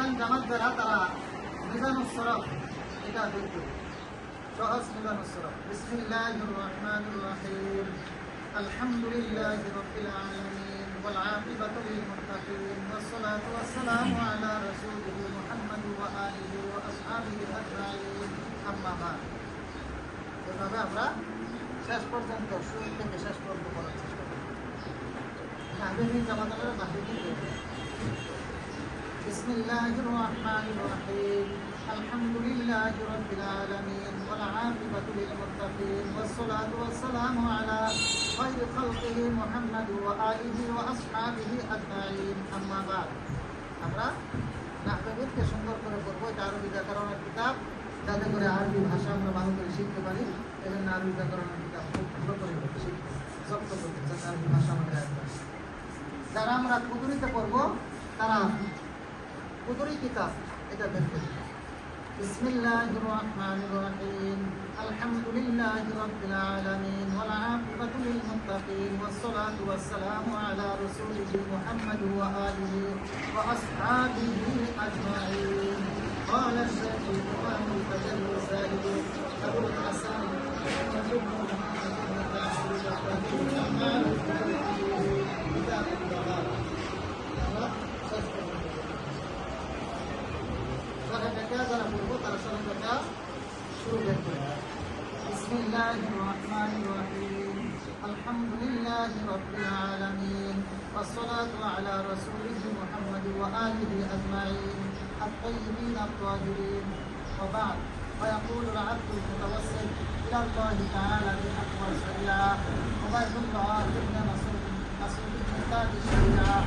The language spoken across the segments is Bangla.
সিয়াম জামাত যারা তারা মিজানুস সরফ এটা দেখবে সহজ মিজানুস সরফ। বিসমিল্লাহির রহমানির রহিম আলহামদুলিল্লাহি রাব্বিল আলামিন ওয়াল আকিবাতু লিল মুত্তাকিন ওয়াস সালাতু ওয়াস সালামু আলা রাসূলিহি মুহাম্মাদ ওয়া আলিহি ওয়া আসহাবিহি আজমাইন আম্মা বা'দ। এভাবে আমরা শেষ পর্যন্ত শুরু থেকে শেষ পর্যন্ত পড়ার চেষ্টা করি। আবেগী জামাতের বাকি দিকে বিসমিল্লাহির রহমানির রহিম আলহামদুলিল্লাহি রাব্বিল আলামিন ওয়াল আকিবাতু লিল মুত্তাকিন ওয়াস সালাতু ওয়াস সালামু আলা খায়রি খালকিহি মুহাম্মাদ ওয়া আলিহি ওয়া আসহাবিহি আজমাইন আম্মা বা'দ। আমরা নাহবিকে সুন্দর করে পড়ব। এটা আরবি ব্যাকরণের কিতাব, যাতে করে আরবি ভাষা আমরা ভালো করে শিখতে পারি। এজন্য আরবি ব্যাকরণের কিতাব খুব ভালো করে শিখতে জব্দ করতে, যাতে আরবি ভাষা আমাদের আসবে। যারা আমরা কুদুরিতে পড়ব তারা কুদুরি কিতাব এটা বের করবে। বিসমিল্লাহির রহমানির রহিম আলহামদুলিল্লাহি রাব্বিল আলামিন ওয়াল আকিবাতু লিল মুত্তাকিন ওয়াস সালাতু ওয়াস সালামু আলা রাসূলিহি মুহাম্মাদ ওয়া আলিহি ওয়া আসহাবিহি আজমাইন। قال الشيخ الإمام المتجلي الزاهد أبو الحسن محمد بن محمد بن تأثير كتاب الطهارة. بسم الله الرحمن الرحيم الحمد لله رب العالمين والصلاة على رسوله محمد وآله أجمعين الطيبين الطاهرين. وبعد، ويقول العبد المتوسل إلى الله تعالى بالحق والشريعة عبيد الله بن مسعود بن كتاب الشريعة.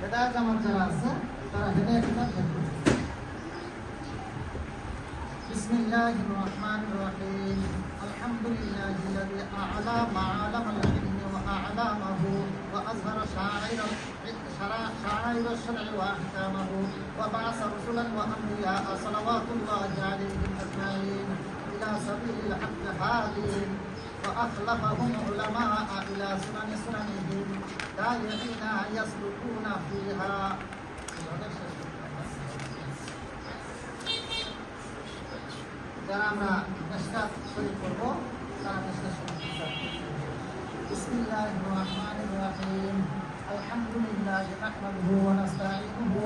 হেদায়েত জামাত যারা আছে তারা হেদায়েত কিতাব পড়বে। বিসমিল্লাহির রহমানির রহিম আলহামদুলিল্লাহিল্লাযী আ'লা মা'আলামাল ইলমি ওয়া আ'লামাহু ওয়া আযহারা শারাইর আশ-শার'i ওয়া আহকামাহু ওয়া বা'আসা রাসূলান ওয়া আমবিয়া সালাওয়াতুল্লাহি আলাইহিম আজমাইন ইলা সাবিলিল হাক্কি হাদিন وأخلفهم علماء إلى سننهم داعين يسلكون فيها. যারা আমরা মিশকাত শরীফ পড়ব তারা মিশকাত শরীফ পড়ব। বিসমিল্লাহির রহমানির রহিম আলহামদুলিল্লাহি নাহমাদুহু ওয়া নাস্তাঈনুহু